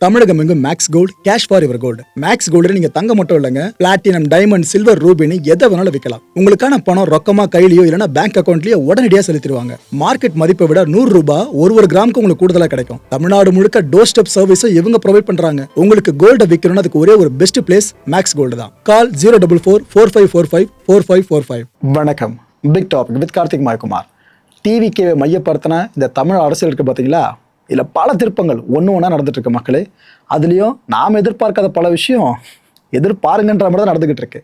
தமிழகம் எங்கும் Max Gold cash for your gold. Max Gold நீங்க தங்க மட்டும் இல்லைங்க, பிளாட்டினம், டைமண்ட், சில்வர், ரூபினி எதை வேணாலும் விற்கலாம். உங்களுக்கான பணம் ரொக்கமா கையிலயோ இல்லைன்னா பேங்க் அக்கௌண்ட்லயோ உடனடியாக செலுத்திடுவாங்க. மார்க்கெட் மதிப்பை விட ₹100 ஒரு கிராமுக்கு உங்களுக்கு கூடுதலா கிடைக்கும். தமிழ்நாடு முழுக்க டோர் ஸ்டெப் சர்வீஸும் இவங்க ப்ரொவைட் பண்றாங்க. உங்களுக்கு கோல்ட விற்கணும்னு அதுக்கு ஒரே ஒரு பெஸ்ட் பிளேஸ் மேக்ஸ் கோல்டு தான். கால் 04445454545. வணக்கம். Big topic with Karthik Mayakumar. TVK மையப்படுத்தின இந்த தமிழ் அரசியல் இருக்கு பார்த்தீங்களா, இதில் பல திருப்பங்கள் ஒன்று ஒன்றா நடந்துட்டு இருக்கு மக்களே. அதுலேயும் நாம் எதிர்பார்க்காத பல விஷயம் எதிர்பாருங்கன்ற மாதிரி தான் நடந்துகிட்டு இருக்கு.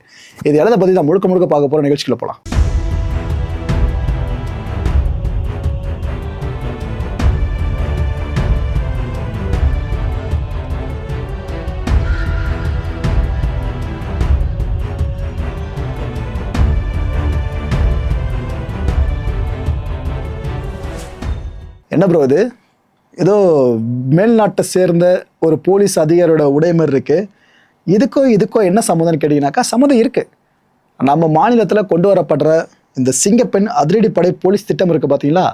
இது எதை பற்றி தான் முழுக்க முழுக்க பார்க்க போகிற நிகழ்ச்சிக்குள்ள போகலாம். என்ன ப்ரோ இது? ஏதோ மேல்நாட்டை சேர்ந்த ஒரு போலீஸ் அதிகாரியோட உடைமை இருக்கு. இதுக்கோ என்ன சம்மந்தம்னு கேட்டீங்கன்னாக்கா சம்மந்தம் இருக்கு. நம்ம மாநிலத்தில் கொண்டு வரப்படுற இந்த சிங்கப்பெண் அதிரடிப்படை போலீஸ் திட்டம் இருக்கு பார்த்தீங்களா,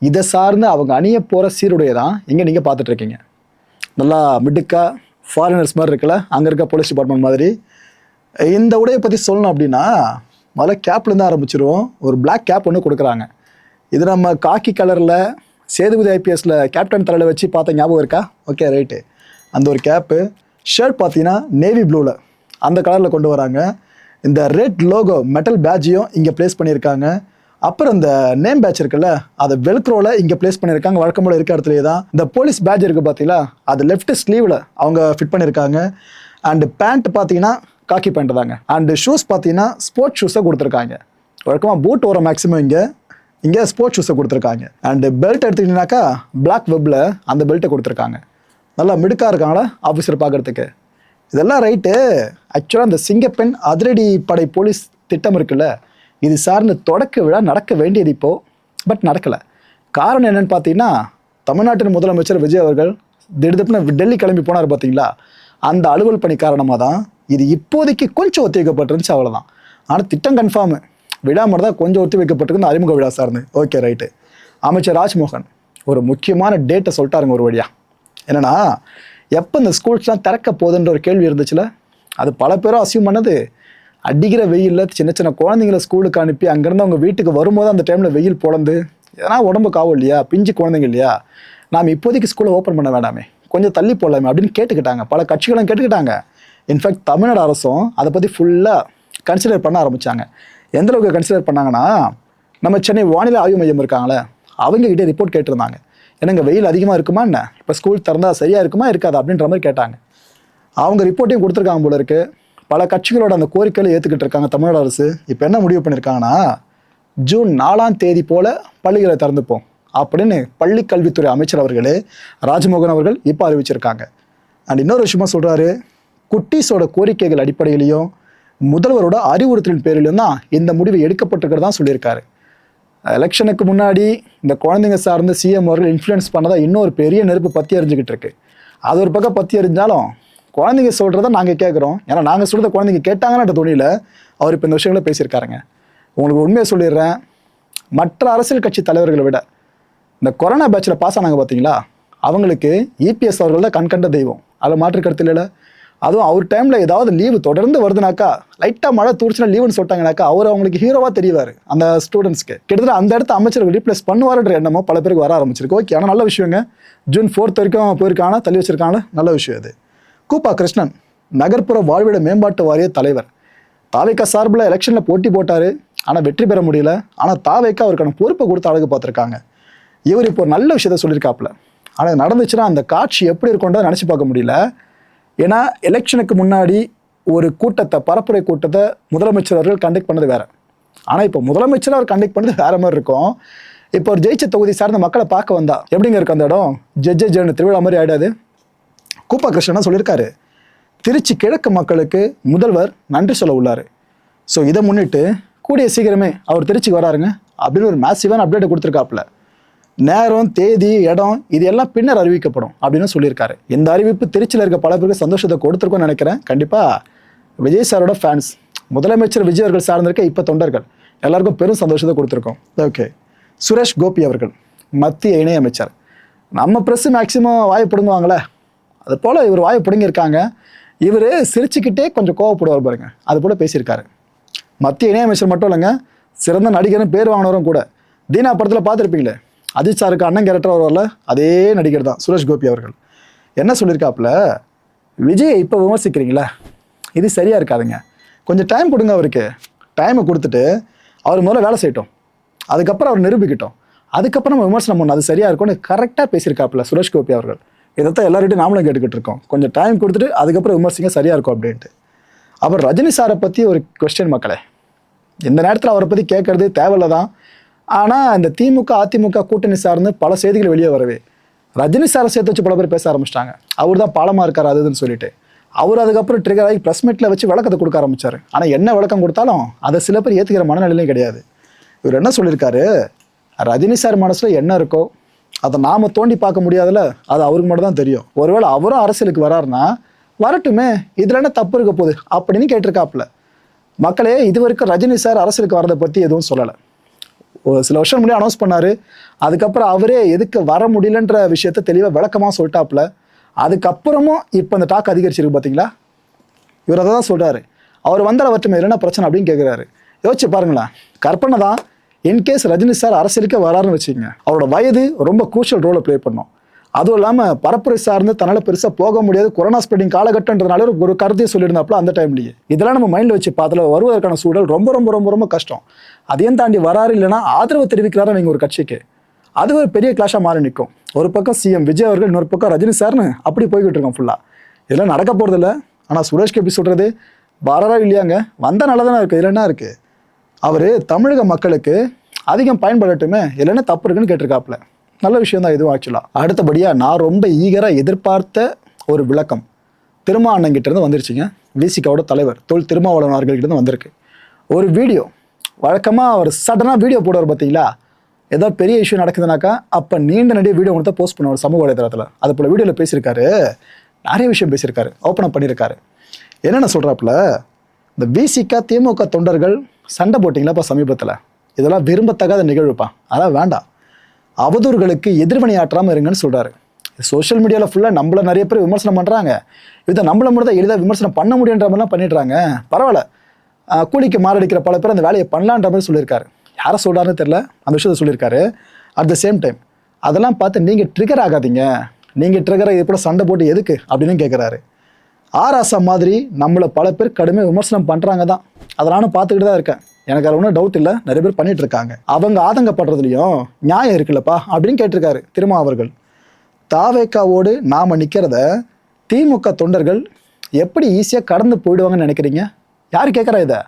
இதை சார்ந்து அவங்க அணிய போகிற சீருடைய தான் இங்கே நீங்கள் பார்த்துட்டு இருக்கீங்க. நல்லா மிடுக்கா ஃபாரினர்ஸ் மாதிரி இருக்குல்ல, அங்கே இருக்க போலீஸ் டிபார்ட்மெண்ட் மாதிரி. இந்த உடையை பற்றி சொல்லணும் அப்படின்னா முதல்ல கேப்லேருந்து ஆரம்பிச்சிருவோம். ஒரு பிளாக் கேப் ஒன்று கொடுக்குறாங்க. இது நம்ம காக்கி கலரில் சேதுபதி ஐபிஎஸ்ல கேப்டன் தலையில் வச்சு பார்த்த ஞாபகம் இருக்கா? Okay right. அந்த ஒரு கேப்பு. ஷர்ட் பார்த்தீங்கன்னா நேவி ப்ளூவில் அந்த கலரில் கொண்டு வராங்க. இந்த ரெட் லோகோ மெட்டல் பேட்ஜையும் இங்கே ப்ளேஸ் பண்ணியிருக்காங்க. அப்புறம் இந்த நேம் பேட்ச் இருக்குல்ல, அதை வெல்க்ரோவில் இங்கே ப்ளேஸ் பண்ணியிருக்காங்க. வழக்கம் போல இருக்க இடத்துலேயே தான் இந்த போலீஸ் பேட்ச் இருக்குது பார்த்தீங்களா, அது லெஃப்ட் ஸ்லீவில் அவங்க ஃபிட் பண்ணியிருக்காங்க. அண்டு பேண்ட் பார்த்தீங்கன்னா காக்கி பேண்ட் தாங்க. அண்டு ஷூஸ் பார்த்தீங்கன்னா ஸ்போர்ட்ஸ் ஷூஸை கொடுத்துருக்காங்க. வழக்கமாக பூட் வர மேக்ஸிமம் இங்கே ஸ்போர்ட்ஸ் ஷூஸை கொடுத்துருக்காங்க. அண்டு பெல்ட் எடுத்துக்கிட்டீங்கன்னாக்கா பிளாக் வெப்பில் அந்த பெல்ட்டை கொடுத்துருக்காங்க. நல்லா மிடுக்காக இருக்காங்களா ஆஃபீஸர் பார்க்குறதுக்கு. இதெல்லாம் ரைட்டு. ஆக்சுவலாக இந்த சிங்கப்பெண் அதிரடி படை போலீஸ் திட்டம் இருக்குல்ல, இது சார்ந்த தொடக்க விழா நடக்க வேண்டியது இப்போது, பட் நடக்கலை. காரணம் என்னென்னு பார்த்தீங்கன்னா, தமிழ்நாட்டின் முதலமைச்சர் விஜய் அவர்கள் திடீர்னு டெல்லி கிளம்பி போனார் பார்த்தீங்களா, அந்த அலுவல் பணி காரணமாக தான் இது இப்போதைக்கு கொஞ்சம் ஒத்திவைக்கப்பட்டிருந்துச்சு, அவ்வளோதான். ஆனால் திட்டம் கன்ஃபார்மு. விழா மட்டும் தான் கொஞ்சம் ஒத்தி வைக்கப்பட்டிருக்கு, அறிமுக விழா சார்ந்து. Okay right. அமைச்சர் ராஜ்மோகன் ஒரு முக்கியமான டேட்டை சொல்லிட்டாருங்க ஒரு வழியாக. என்னென்னா, எப்போ இந்த ஸ்கூல்ஸ்லாம் திறக்க போகுதுன்ற ஒரு கேள்வி இருந்துச்சுல, அது பல பேரும் அசியூம் பண்ணது. அடிக்கிற வெயிலில் சின்ன சின்ன குழந்தைங்கள ஸ்கூலுக்கு அனுப்பி அங்கேருந்து அவங்க வீட்டுக்கு வரும்போது அந்த டைமில் வெயில் பொழந்து எதனா உடம்புக்கு ஆகும் இல்லையா, பிஞ்சு குழந்தைங்க இல்லையா, நாம் இப்போதைக்கு ஸ்கூலை ஓப்பன் பண்ண வேண்டாமே, கொஞ்சம் தள்ளி போடலாமே அப்படின்னு கேட்டுக்கிட்டாங்க. பல கட்சிகளும் கேட்டுக்கிட்டாங்க. இன்ஃபேக்ட் தமிழ்நாடு அரசும் அதை பற்றி ஃபுல்லாக கன்சிடர் பண்ண ஆரம்பித்தாங்க. எந்த அளவுக்கு கன்சிடர் பண்ணாங்கன்னா, நம்ம சென்னை வானிலை ஆய்வு மையம் இருக்காங்களே, அவங்ககிட்ட ரிப்போர்ட் கேட்டிருந்தாங்க. என்னங்க வெயில் அதிகமாக இருக்குமா என்ன, இப்போ ஸ்கூல் திறந்தால் சரியாக இருக்குமா இருக்காது அப்படின்ற மாதிரி கேட்டாங்க. அவங்க ரிப்போர்ட்டையும் கொடுத்துருக்காங்க போல இருக்கு. பல கட்சிகளோட அந்த கோரிக்கைகளை ஏற்றுக்கிட்டு இருக்காங்க தமிழ்நாடு அரசு. இப்போ என்ன முடிவு பண்ணியிருக்காங்கன்னா, ஜூன் 4 போல் பள்ளிகளை திறந்துப்போம் அப்படின்னு பள்ளி கல்வித்துறை அமைச்சர் அவர்களே ராஜ்மோகன் அவர்கள் இப்போ அறிவிச்சிருக்காங்க. அண்ட் இன்னொரு விஷயமா சொல்கிறாரு, குட்டீஸோட கோரிக்கைகள் அடிப்படையிலையும் முதல்வரோட அறிவுறுத்தலின் பேரிலும் தான் இந்த முடிவு எடுக்கப்பட்டிருக்கிறதா சொல்லியிருக்காரு. எலெக்ஷனுக்கு முன்னாடி இந்த குழந்தைங்க சார்ந்து சிஎம் அவர்கள் இன்ஃப்ளூயன்ஸ் பண்ணதான் இன்னொரு பெரிய நெருப்பு பற்றி எரிஞ்சுக்கிட்டு இருக்கு. அது ஒரு பக்கம் பற்றி எரிஞ்சாலும் குழந்தைங்க சொல்கிறத நாங்கள் கேட்குறோம். ஏன்னா நாங்கள் சொல்கிறத குழந்தைங்க கேட்டாங்கன்ற துணியில் அவர் இப்போ இந்த விஷயங்களை பேசியிருக்காருங்க. உங்களுக்கு உண்மையை சொல்லிடுறேன், மற்ற அரசியல் கட்சி தலைவர்களை விட இந்த கொரோனா பேட்சில் பாஸ் ஆனாங்க பார்த்தீங்களா, அவங்களுக்கு இபிஎஸ் அவர்கள் தான் கண்கண்ட தெய்வம். அதில் மாற்று கருத்து இல்லை. அதுவும் அவர் டைமில் ஏதாவது லீவு தொடர்ந்து வருதுனாக்கா, லைட்டாக மழை தூர்ச்சுனா லீவுன்னு சொல்லிட்டாங்கனாக்கா, அவர் அவங்களுக்கு ஹீரோவாக தெரிவார் அந்த ஸ்டூடெண்ட்ஸ்க்கு. கிட்டத்தட்ட அந்த இடத்த அமைச்சர்கள் ரீப்ளேஸ் பண்ணுவார்ன்ற எண்ணமோ பல பேருக்கு வர ஆரம்பிச்சிருக்கு. ஓகே, ஆனால் நல்ல விஷயங்க. ஜூன் 4 வரைக்கும் போயிருக்காங்க, தள்ளி வச்சிருக்காங்க, நல்ல விஷயம் அது. கூப்பா கிருஷ்ணன் நகர்ப்புற வாழ்விட மேம்பாட்டு வாரிய தலைவர். தாவேக்கா சார்பில் எலெக்ஷனில் போட்டி போட்டார், ஆனால் வெற்றி பெற முடியல. ஆனால் தாவேக்கா அவருக்கான பொறுப்பை கொடுத்து அழகு பார்த்துருக்காங்க. இவர் இப்போ ஒரு நல்ல விஷயத்த சொல்லியிருக்காப்புல. ஆனால் நடந்துச்சுன்னா அந்த காட்சி எப்படி இருக்கும்ன்றதை நினச்சி பார்க்க முடியல. ஏன்னா எலெக்ஷனுக்கு முன்னாடி ஒரு கூட்டத்தை, பரப்புரை கூட்டத்தை முதலமைச்சர் அவர்கள் கண்டக்ட் பண்ணது வேறு. ஆனால் இப்போ முதலமைச்சர் அவர் கண்டக்ட் பண்ணது வேறு மாதிரி இருக்கும். இப்போ ஒரு ஜெயிச்ச தொகுதி சார்ந்த மக்களை பார்க்க வந்தா எப்படிங்க இருக்கும் அந்த இடம்? ஜென்னு திருவிழா மாதிரி ஆகிடாது. கூப்பா கிருஷ்ணன் சொல்லியிருக்காரு, திருச்சி கிழக்கு மக்களுக்கு முதல்வர் நன்றி சொல்ல உள்ளார். ஸோ இதை முன்னிட்டு கூடிய சீக்கிரமே அவர் திருச்சிக்கு வராருங்க அப்படின்னு ஒரு மேசிவான அப்டேட்டை கொடுத்துருக்காப்புல. நேரம், தேதி, இடம் இது எல்லாம் பின்னர் அறிவிக்கப்படும் அப்படின்னு சொல்லியிருக்காரு. இந்த அறிவிப்பு திருச்சியில் இருக்க பல பேருக்கு சந்தோஷத்தை கொடுத்துருக்கோன்னு நினைக்கிறேன். கண்டிப்பாக விஜய் சாரோட ஃபேன்ஸ், முதலமைச்சர் விஜய் அவர்கள் சார்ந்திருக்க இப்போ தொண்டர்கள் எல்லாருக்கும் பெரும் சந்தோஷத்தை கொடுத்துருக்கோம். ஓகே. சுரேஷ் கோபி அவர்கள் மத்திய இணையமைச்சர். நம்ம ப்ரெஸ்ஸு மேக்சிமம் வாய் பிடுங்குவாங்களே, அது போல் இவர் வாயை பிடுங்கியிருக்காங்க. இவர் சிரிச்சுக்கிட்டே கொஞ்சம் கோவப்படுவார் பாருங்க, அது போல் பேசியிருக்காரு. மத்திய இணையமைச்சர் மட்டும் இல்லைங்க, சிறந்த நடிகர்னு பேர் வாங்கினவரும் கூட. தீனா படத்தில் பார்த்துருப்பீங்களே, அஜித் சாருக்கு அண்ணன் கேரக்டர் வருவார்ல, அதே நடிகர் தான் சுரேஷ் கோபி அவர்கள். என்ன சொல்லியிருக்காப்புல, விஜயை இப்போ விமர்சிக்கிறீங்களா, இது சரியாக இருக்காதுங்க, கொஞ்சம் டைம் கொடுங்க, அவருக்கு டைமை கொடுத்துட்டு அவர் முதல்ல வேலை செய்யட்டும், அதுக்கப்புறம் அவர் நிரூபிக்கட்டும், அதுக்கப்புறம் நம்ம விமர்சனம் பண்ணணும், அது சரியாக இருக்கும்னு கரெக்டாக பேசியிருக்காப்புல சுரேஷ் கோபி அவர்கள். இதைத்தான் எல்லார்கிட்டையும் நாமளும் கேட்டுக்கிட்டு இருக்கோம், கொஞ்சம் டைம் கொடுத்துட்டு அதுக்கப்புறம் விமர்சிங்க, சரியாக இருக்கும் அப்படின்ட்டு. அப்புறம் ரஜினி சாரை பற்றி ஒரு கொஸ்டின் மக்களே, இந்த நேரத்தில் அவரை பற்றி கேட்கறது தேவையில்ல தான். ஆனால் இந்த திமுக அதிமுக கூட்டணி சார்ந்து பல செய்திகள் வெளியே வரவே ரஜினி சாரை சேர்த்து வச்சு பல பேர் பேச ஆரம்பிச்சிட்டாங்க. அவர் தான் பாலமாக இருக்கார் அதுன்னு சொல்லிட்டு. அவர் அதுக்கப்புறம் ட்ரிகர் ஆகி ப்ரெஸ் மீட்டில் வச்சு விளக்கத்தை கொடுக்க ஆரம்பிச்சார். ஆனால் என்ன விளக்கம் கொடுத்தாலும் அதை சில பேர் ஏற்றுக்கிற மனநிலையும் கிடையாது. இவர் என்ன சொல்லியிருக்காரு, ரஜினி சார் மனசில் என்ன இருக்கோ அதை நாம் தோண்டி பார்க்க முடியாதுல்ல, அது அவருக்கு மட்டும் தான் தெரியும். ஒருவேளை அவரும் அரசியலுக்கு வராருன்னா வரட்டுமே, இதில் என்ன தப்பு இருக்க போகுது அப்படின்னு கேட்டிருக்காப்புல. மக்களே, இது வரைக்கும் ரஜினி சார் அரசியலுக்கு வரதை பற்றி எதுவும் சொல்லலை. ஒரு சில வருஷம் முன்னாடி அனௌன்ஸ் பண்ணார், அதுக்கப்புறம் அவரே எதுக்கு வர முடியலன்ற விஷயத்த தெளிவாக விளக்கமாக சொல்லிட்டாப்புல. அதுக்கப்புறமும் இப்போ அந்த டாக் அதிகரிச்சிருக்கு பார்த்தீங்களா. இவர் அதை தான் சொல்கிறாரு, அவர் வந்தால் வரட்டுமே, என்ன பிரச்சனை அப்படின்னு கேட்குறாரு. யோசிச்சு பாருங்களேன், கற்பனை தான். இன்கேஸ் ரஜினி சார் அரசியலுக்கு வராருன்னு வச்சுக்கோங்க, அவரோட வயது ரொம்ப குரூஷியல் ரோலை ப்ளே பண்ணும். அதுவும் இல்லாமல் பரப்புரை சார்ந்து தன்னால் பெருசாக போக முடியாது, கொரோனா ஸ்ப்ரெடிங் காலகட்டன்றதுனால ஒரு கருத்தையும் சொல்லியிருந்தாப்புல அந்த டைம்லேயே. இதெல்லாம் நம்ம மைண்டில் வச்சு பார்த்துல வருவதற்கான சூழல் ரொம்ப ரொம்ப ரொம்ப ரொம்ப கஷ்டம். அதையும் தாண்டி வராரு, இல்லைன்னா ஆதரவு தெரிவிக்கிறாரு அவங்க ஒரு கட்சிக்கு, அது ஒரு பெரிய கிளாஷாக மாறி நிற்கும். ஒரு பக்கம் சிஎம் விஜய் அவர்கள், இன்னொரு பக்கம் ரஜினி சார்னு அப்படி போய்கிட்டு இருக்கோம் ஃபுல்லாக. இதெல்லாம் நடக்க போகிறது இல்லை. ஆனால் சுரேஷ் கோபி சொல்கிறது வரவா இல்லையாங்க, வந்தால் நல்லா தானே இருக்குது, இதில் என்ன இருக்குது, அவர் தமிழக மக்களுக்கு அதிகம் பயன்படட்டுமே, இல்லைன்னா தப்பு இருக்குன்னு கேட்டிருக்காப்புல. நல்ல விஷயம் தான் இதுவும் ஆக்சுவலாக. அடுத்தபடியாக நான் ரொம்ப ஈகராக எதிர்பார்த்த ஒரு விளக்கம் திருமாவளவன்கிட்ட இருந்து வந்துருச்சுங்க. விசிகாவோட தலைவர் தொல் திருமாவளவன் அவர்கள்கிட்ட வந்திருக்கு ஒரு வீடியோ. வழக்கமாக அவர் சடனாக வீடியோ போடுவார் பார்த்தீங்களா, ஏதோ பெரிய இஷ்யூ நடக்குதுனாக்கா அப்போ நீண்ட நடிகை வீடியோ ஒன்று தான் போஸ்ட் பண்ணுவார் சமூக வலைதளத்தில். அது போல் வீடியோவில் பேசியிருக்காரு, நிறைய விஷயம் பேசியிருக்காரு, ஓப்பன் அப் பண்ணியிருக்காரு. என்னென்ன சொல்கிறாப்புல, இந்த விசிகா திமுக தொண்டர்கள் சண்டை போட்டிங்களா இப்போ சமீபத்தில், இதெல்லாம் விரும்பத்தகாத நிகழ்வுப்பா, அதான் வேண்டாம், அவதூறுகளுக்கு எதிர்வினை ஆற்றாமல் இருங்கன்னு சொல்கிறாரு. சோஷியல் மீடியாவில் ஃபுல்லாக நம்மள நிறைய பேர் விமர்சனம் பண்ணுறாங்க, இதை நம்மள மட்டும் தான் எளிதாக விமர்சனம் பண்ண முடியுன்ற மாதிரிலாம் பண்ணிடுறாங்க. பரவாயில்ல, கூலிக்கு மாரடிக்கிற பல பேர் அந்த வேலையை பண்ணலான்ற மாதிரி சொல்லியிருக்காரு. யாரை சொல்கிறாருன்னு தெரில, அந்த விஷயத்தை சொல்லியிருக்காரு. அட் த சேம் டைம் அதெல்லாம் பார்த்து நீங்கள் ட்ரிகர் ஆகாதீங்க, நீங்கள் ட்ரிகராக இது கூட சண்டை போட்டு எதுக்கு அப்படின்னு கேட்குறாரு. ஆராசா மாதிரி நம்மளை பல பேர் கடுமையாக விமர்சனம் பண்ணுறாங்க தான், அதை நானும் பார்த்துக்கிட்டு தான் இருக்கேன், எனக்கு அது ஒன்றும் டவுட் இல்லை, நிறைய பேர் பண்ணிட்டு இருக்காங்க. அவங்க ஆதங்கப்படுறதுலையும் நியாயம் இருக்குல்லப்பா அப்படின்னு கேட்டிருக்காரு திருமா அவர்கள். தாவேக்காவோடு நாம் நிற்கிறத திமுக தொண்டர்கள் எப்படி ஈஸியாக கடந்து போயிடுவாங்கன்னு நினைக்கிறீங்க? யார் கேட்குறா இதை?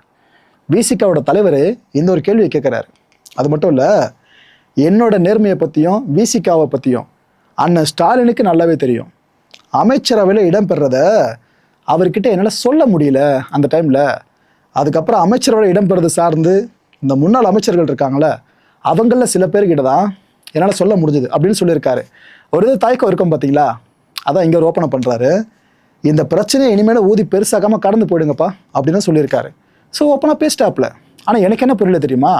விசிகாவோட தலைவர் இந்த ஒரு கேள்வியை கேட்குறாரு. அது மட்டும் இல்லை, என்னோட நேர்மையை பற்றியும் விசிகாவை பற்றியும் அண்ணன் ஸ்டாலினுக்கு நல்லாவே தெரியும். அமைச்சரவையில் இடம்பெறத அவர்கிட்ட என்னால் சொல்ல முடியல அந்த டைமில். அதுக்கப்புறம் அமைச்சரவையில் இடம்பெறது சார்ந்து இந்த முன்னாள் அமைச்சர்கள் இருக்காங்களே, அவங்களில் சில பேர்கிட்ட தான் என்னால் சொல்ல முடிஞ்சுது அப்படின்னு சொல்லியிருக்காரு. ஒரு இது தயக்கம் இருக்கும் பார்த்தீங்களா, அதான் இங்கே ஒரு ஓப்பனை பண்ணுறாரு. இந்த பிரச்சனையை இனிமேல் ஊதி பெருசாக்காமல் கடந்து போயிடுங்கப்பா அப்படின்னு சொல்லியிருக்காரு. ஸோ ஓப்பனாக பேசிட்டாப்புல. ஆனால் எனக்கு என்ன புரியல தெரியுமா,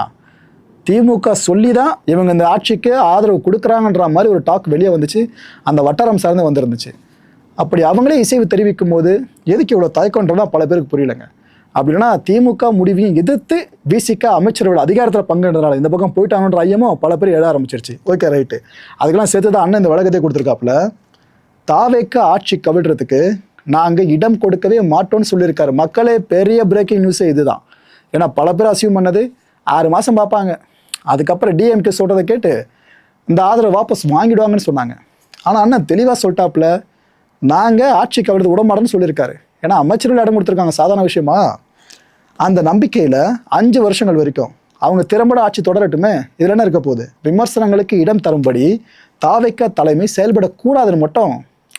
திமுக சொல்லி தான் இவங்க இந்த ஆட்சிக்கு ஆதரவு கொடுக்குறாங்கன்ற மாதிரி ஒரு டாக் வெளியே வந்துச்சு, அந்த வட்டாரம் சார்ந்து வந்துருந்துச்சு. அப்படி அவங்களே இசைவு தெரிவிக்கும் போது எதுக்கு இவ்வளோ தயக்கன்றதான் பல பேருக்கு புரியலைங்க. அப்படி இல்லைன்னா திமுக முடிவையும் எதிர்த்து விசிகா அமைச்சரோட அதிகாரத்தில் பங்குன்றதுனால இந்த பக்கம் போயிட்டாங்கன்ற ஐயமும் பல பேர் எழ ஆரம்பிச்சிருச்சு. ஓகே ரைட்டு, அதுக்கெல்லாம் சேர்த்து தான் அண்ணன் இந்த வழக்கத்தை கொடுத்துருக்காப்புல. தாவேக்க ஆட்சி கவிழ்றதுக்கு நாங்கள் இடம் கொடுக்கவே மாட்டோம்னு சொல்லியிருக்காரு. மக்களே, பெரிய பிரேக்கிங் நியூஸே இதுதான். ஏன்னா பல பேர் அசியூம் பண்ணது 6 மாதம் பார்ப்பாங்க, அதுக்கப்புறம் டிஎம்கே சொல்கிறத கேட்டு இந்த ஆதரவு வாபஸ் வாங்கிடுவாங்கன்னு சொன்னாங்க. ஆனால் அண்ணன் தெளிவாக சொல்லிட்டாப்புல, நாங்கள் ஆட்சி கவிழ்த்து விடமாட்டோன்னு சொல்லியிருக்காரு. ஏன்னா அமைச்சர்கள் இடம் கொடுத்துருக்காங்க, சாதாரண விஷயமா. அந்த நம்பிக்கையில் 5 வருஷங்கள் வரைக்கும் அவங்க திறம்பட ஆட்சி தொடரட்டுமே, இதில் என்ன இருக்க போகுது, விமர்சனங்களுக்கு இடம் தரும்படி தாவேக்க தலைமை செயல்படக்கூடாதுன்னு மட்டும்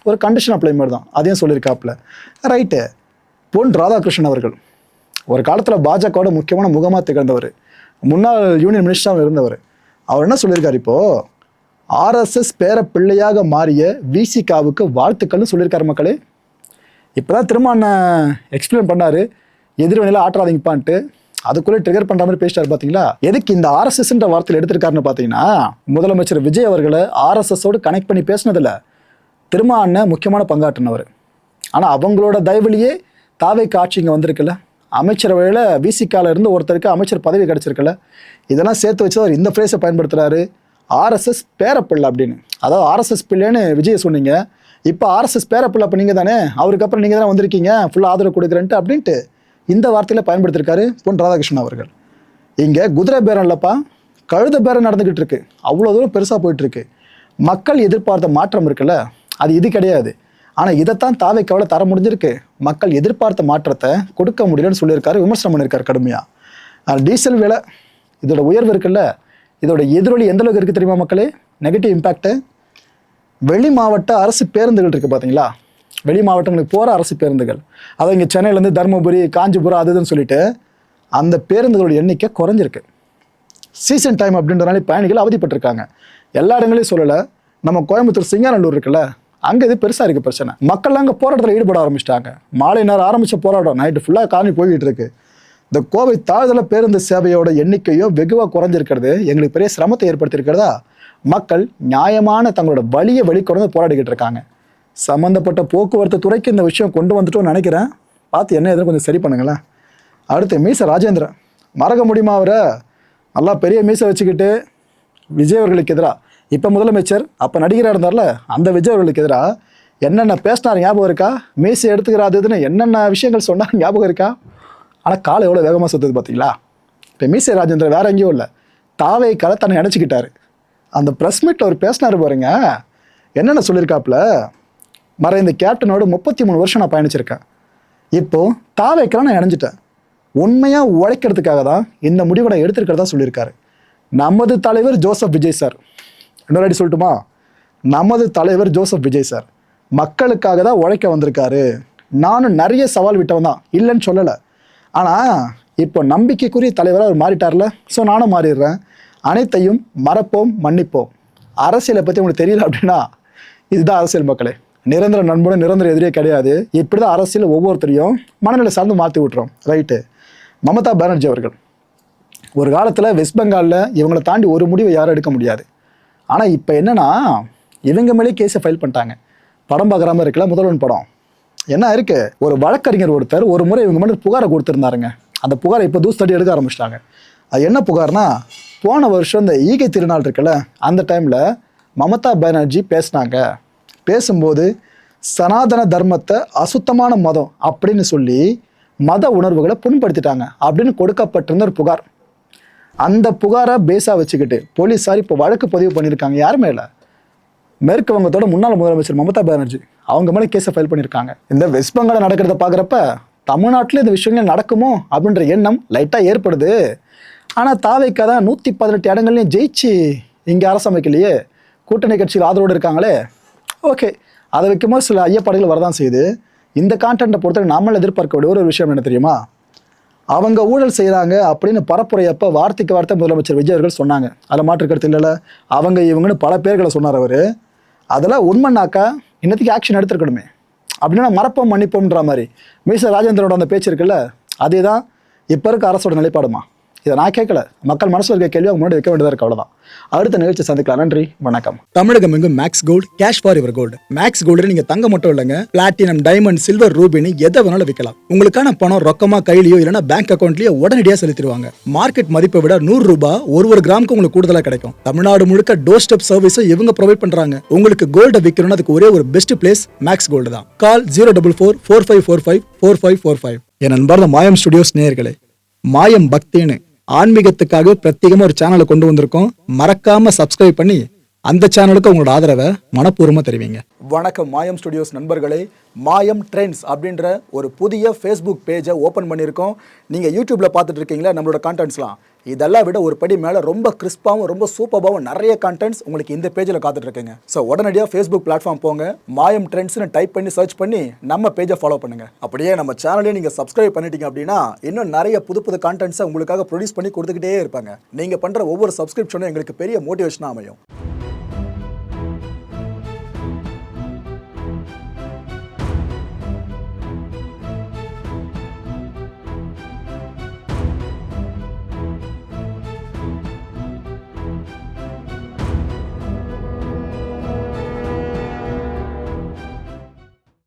ஒரு கண்டிஷன் அப்ளை மாதிரி தான், அதையும் சொல்லியிருக்காப்புல. ரைட்டு. பொன் ராதாகிருஷ்ணன் அவர்கள் ஒரு காலத்தில் பாஜகவோட முக்கியமான முகமாக திகழ்ந்தவர், முன்னாள் யூனியன் மினிஸ்டராக இருந்தவர். அவர் என்ன சொல்லியிருக்காரு, இப்போது ஆர்எஸ்எஸ் பேர பிள்ளையாக மாறிய விசிகாவுக்கு வாழ்த்துக்கள்னு சொல்லியிருக்காரு. மக்களே, இப்போ தான் திரும்ப அண்ணன் எக்ஸ்பிளைன் பண்ணார், எதிர்வினையில் ஆற்றாதீங்கப்பான்ட்டு. அதுக்குள்ளே ட்ரிகர் பண்ணுற மாதிரி பேசிட்டார் பார்த்தீங்களா. எதுக்கு இந்த ஆர்எஸ்எஸ்ன்ற வார்த்தையில் எடுத்திருக்காருன்னு பார்த்தீங்கன்னா, முதலமைச்சர் விஜய் அவர்களை ஆர்எஸ்எஸோடு கனெக்ட் பண்ணி பேசினதில்ல, திருமாவண்ணன் முக்கியமான பங்காற்றினவர். ஆனால் அவங்களோட தயவுலையே தாவேக்கு ஆட்சி இங்கே வந்திருக்குல்ல, அமைச்சரவையில் விசிகால இருந்து ஒருத்தருக்கு அமைச்சர் பதவி கிடச்சிருக்குல்ல, இதெல்லாம் சேர்த்து வச்சு அவர் இந்த ஃப்ரேஸை பயன்படுத்துகிறாரு, ஆர்எஸ்எஸ் பேரப்பிள்ளை அப்படின்னு. அதாவது ஆர்எஸ்எஸ் பிள்ளைன்னு விஜய் சொன்னீங்க, இப்போ ஆர்எஸ்எஸ் பேரப்பிள்ளை அப்போ நீங்கள் தானே, அவருக்கு அப்புறம் நீங்கள் தானே வந்திருக்கீங்க ஃபுல்லாக ஆதரவு கொடுக்குறேன்ட்டு அப்படின்ட்டு இந்த வார்த்தையில் பயன்படுத்தியிருக்காரு பொன் ராதாகிருஷ்ணன் அவர்கள். இங்கே குதிரை பேரம் இல்லைப்பா, கழுத பேரம் நடந்துக்கிட்டு இருக்கு, அவ்வளோ தூரம் பெருசாக போயிட்டுருக்கு. மக்கள் எதிர்பார்த்த மாற்றம் இருக்குல்ல, அது இது கிடையாது. ஆனால் இதைத்தான் தாவேக்காவால தர முடிஞ்சிருக்கு. மக்கள் எதிர்பார்த்த மாற்றத்தை கொடுக்க முடியலன்னு சொல்லியிருக்காரு, விமர்சனம் பண்ணியிருக்காரு கடுமையாக. டீசல் விலை இதோட உயர்வு இருக்குல்ல, இதோட எதிரொலி எந்த அளவுக்கு இருக்குது தெரியுமா மக்களே? Negative impact. வெளி மாவட்ட அரசு பேருந்துகள் இருக்குது பார்த்தீங்களா, வெளி மாவட்டங்களுக்கு போகிற அரசு பேருந்துகள், அதை இங்கே சென்னையிலேருந்து தருமபுரி, காஞ்சிபுரம் அது இதுன்னு சொல்லிட்டு அந்த பேருந்துகளோட எண்ணிக்கை குறைஞ்சிருக்கு. சீசன் டைம் அப்படின்றனால பயணிகள் அவதிப்பட்டிருக்காங்க. எல்லா இடங்களையும் சொல்லலை, நம்ம கோயம்புத்தூர் சிங்காநல்லூர் இருக்குல்ல, அங்கே இது பெருசாக இருக்குது பிரச்சனை. மக்கள் அங்கே போராட்டத்தில் ஈடுபட ஆரம்பிச்சிட்டாங்க. மாலை நேரம் ஆரம்பித்த போராட்டம் நைட்டு ஃபுல்லாக காணி போய்கிட்டு இருக்கு. இந்த கோவை தாழ்தள பேருந்து சேவையோட எண்ணிக்கையும் வெகுவாக குறைஞ்சிருக்கிறது எங்களுக்கு பெரிய சிரமத்தை ஏற்படுத்தியிருக்கிறதா. மக்கள் நியாயமான தங்களோட வலியை வெளிக்கொண்டு போராடிக்கிட்டு இருக்காங்க. சம்மந்தப்பட்ட போக்குவரத்து துறைக்கு இந்த விஷயம் கொண்டு வந்துட்டோம்னு நினைக்கிறேன். பார்த்து என்ன எதுவும் கொஞ்சம் சரி பண்ணுங்களேன். அடுத்து மீச ராஜேந்திரன், மறக்க முடியுமா அவரை? நல்லா பெரிய மீசை வச்சுக்கிட்டு விஜய் அவர்களுக்கு எதிராக, இப்போ முதலமைச்சர் அப்போ நடிகராக இருந்தார்ல அந்த விஜய் அவர்களுக்கு எதிராக என்னென்ன பேசினார் ஞாபகம் இருக்கா? மீசை எடுத்துக்கிறாதுன்னு என்னென்ன விஷயங்கள் சொன்னார் ஞாபகம் இருக்கா? ஆனால் காலை எவ்வளோ வேகமாக சுற்றுது பார்த்தீங்களா? இப்போ மீசை ராஜேந்திரன் வேற எங்கேயும் இல்லை, தாவேக்கால தன்னை நினச்சிக்கிட்டாரு. அந்த ப்ரெஸ் மீட்டில் அவர் பேசினார் பாருங்க, என்னென்ன சொல்லியிருக்காப்புல, மறைந்த கேப்டனோட 33 வருஷம் நான் பயணிச்சிருக்கேன், இப்போது தாவேக்கால நான் இணைஞ்சிட்டேன், உண்மையாக உழைக்கிறதுக்காக தான் இந்த முடிவை நான் எடுத்திருக்கிறதா சொல்லியிருக்காரு. நமது தலைவர் ஜோசப் விஜய் சார், இன்னொரு அடி சொல்லட்டுமா, நமது தலைவர் ஜோசப் விஜய் சார் மக்களுக்காக தான் உழைக்க வந்திருக்காரு. நானும் நிறைய சவால் விட்டவன் தான், இல்லைன்னு சொல்லலை. ஆனால் இப்போ நம்பிக்கைக்குரிய தலைவராக அவர் மாறிட்டார்ல, ஸோ நானும் மாறிடுறேன். அனைத்தையும் மறப்போம், மன்னிப்போம். அரசியலை பற்றி உங்களுக்கு தெரியல அப்படின்னா இதுதான் அரசியல் மக்களே. நிரந்தர நண்பனும் நிரந்தர எதிரியே கிடையாது. இப்படி தான் அரசியல் ஒவ்வொருத்தரையும் மனநிலை சார்ந்து மாற்றி விட்டுறோம். ரைட்டு. மமதா பானர்ஜி அவர்கள் ஒரு காலத்தில் வெஸ்ட் பெங்காலில் இவங்களை தாண்டி ஒரு முடிவை யாரும் எடுக்க முடியாது. ஆனால் இப்போ என்னென்னா இவங்க மேலே கேஸை ஃபைல் பண்ணிட்டாங்க. படம் பார்க்குறாம இருக்கல, முதல்வன் படம் என்ன இருக்குது, ஒரு வழக்கறிஞர் ஒருத்தர் ஒரு முறை இவங்க மேலே புகாரை கொடுத்துருந்தாருங்க. அந்த புகாரை இப்போ தூசு எடுக்க ஆரம்பிச்சிட்டாங்க. அது என்ன புகார்னா, போன வருஷம் இந்த ஈகை திருநாள் இருக்குல்ல, அந்த டைமில் மமதா பானர்ஜி பேசினாங்க. பேசும்போது சனாதன தர்மத்தை அசுத்தமான மதம் அப்படின்னு சொல்லி மத உணர்வுகளை புண்படுத்திட்டாங்க அப்படின்னு கொடுக்கப்பட்டிருந்த ஒரு புகார். அந்த புகாரை பேஸாக வச்சுக்கிட்டு போலீஸார் இப்போ வழக்கு பதிவு பண்ணியிருக்காங்க. யார் மேலே? மேற்கு வங்கத்தோட முன்னாள் முதலமைச்சர் மமதா பானர்ஜி, அவங்க மேலே கேஸை ஃபைல் பண்ணியிருக்காங்க. இந்த வெஸ்ட் பெங்காலில் நடக்கிறத பார்க்குறப்ப தமிழ்நாட்டில் இந்த விஷயங்கள் நடக்குமோ அப்படின்ற எண்ணம் லைட்டாக ஏற்படுது. ஆனால் தாவேக்கா தான் 118 இடங்கள்லையும் ஜெயிச்சு இங்கே அரசமைக்கலையே, கூட்டணி கட்சிகள் ஆதரவோடு இருக்காங்களே. ஓகே, அதை வைக்கும்போது சில ஐயப்பாடுகள் வரதான் செய்யுது. இந்த கான்டென்ட்டை பொறுத்தவரை நாமளும் எதிர்பார்க்க வேண்டிய ஒரு விஷயம் என்ன தெரியுமா, அவங்க ஊழல் செய்கிறாங்க அப்படின்னு பரப்புரையப்போ வார்த்தைக்கு வார்த்தை முதலமைச்சர் விஜய் அவர்கள் சொன்னாங்க. அதில் மாற்றுக்கருத்து இல்லைல்ல, அவங்க இவங்கன்னு பல பேர்களை சொன்னார் அவர். அதெல்லாம் உண்மைனாக்கா இன்னத்துக்கு ஆக்ஷன் எடுத்துருக்கணுமே. அப்படின்னா மறப்போம் மன்னிப்போம்ன்ற மாதிரி மீச ராஜேந்திரனோட அந்த பேச்சு இருக்குல்ல, அதே தான் இப்போ இருக்க அரசோட நிலைப்பாடுமா. இதை நான் கேட்கல, மக்கள் மனசு இருக்க கேள்வி அவங்க முன்னாடி வைக்க வேண்டியதாக இருக்கு, அவ்வளோதான். அடுத்த நிகழ்ச்சி சந்திக்கலாம். நன்றி, வணக்கம். தமிழகம் எங்கும் Max Gold, cash for your gold. Max Gold நீங்க தங்க மட்டும் இல்லைங்க, பிளாட்டினம், டைமண்ட், சில்வர், ரூபினி எதை வேணாலும் விற்கலாம். உங்களுக்கான பணம் ரொக்கமா கையிலயோ இல்லைன்னா பேங்க் அக்கௌண்ட்லயோ உடனடியாக செலுத்திடுவாங்க. மார்க்கெட் மதிப்பை விட 100 ரூபாய் ஒரு கிராமுக்கு உங்களுக்கு கூடுதலாக கிடைக்கும். தமிழ்நாடு முழுக்க டோர் ஸ்டெப் சர்வீஸை இவங்க ப்ரொவைட் பண்றாங்க. உங்களுக்கு கோல்டை விற்கணும்னு அதுக்கு ஒரே ஒரு பெஸ்ட் பிளேஸ் மேக்ஸ் கோல்டு தான். கால் 04445454545. என் நண்பர் மாயம் ஸ்டுடியோஸ் நேயர்களே, மாயம் பக்தின்னு ஆன்மீகத்துக்காக பிரத்யேகமா ஒரு சேனலை கொண்டு வந்திருக்கோம். மறக்காம சப்ஸ்கிரைப் பண்ணி அந்த சேனலுக்கு உங்களோட ஆதரவை மனப்பூர்வமாக தெரிவிங்க. வணக்கம் மாயம் ஸ்டுடியோஸ் நண்பர்களே. மாயம் ட்ரெண்ட்ஸ் அப்படின்ற ஒரு புதிய ஃபேஸ்புக் பேஜை ஓப்பன் பண்ணியிருக்கோம். நீங்கள் யூடியூப்பில் பார்த்துட்டு இருக்கீங்களா நம்மளோட கான்டென்ட்ஸ்லாம், இதெல்லாம் விட ஒரு படி மேலே ரொம்ப கிறிஸ்பாகவும் ரொம்ப சூப்பராகவும் நிறைய கான்டென்ட்ஸ் உங்களுக்கு இந்த பேஜில் காத்துட்ருக்குங்க. ஸோ உடனடியாக ஃபேஸ்புக் பிளாட்ஃபார்ம் போங்க, மாயம் ட்ரெண்ட்ஸ்னு டைப் பண்ணி சர்ச் பண்ணி நம்ம பேஜை ஃபாலோ பண்ணுங்கள். அப்படியே நம்ம சேனலையும் நீங்கள் சப்ஸ்கிரைப் பண்ணிட்டீங்க அப்படின்னா இன்னும் நிறைய புது புது கான்டென்ட்ஸை உங்களுக்காக ப்ரொடியூஸ் பண்ணி கொடுத்துக்கிட்டே இருப்பாங்க. நீங்கள் பண்ணுற ஒவ்வொரு சப்ஸ்கிரிப்ஷனும் எங்களுக்கு பெரிய மோட்டிவேஷனாக அமையும்.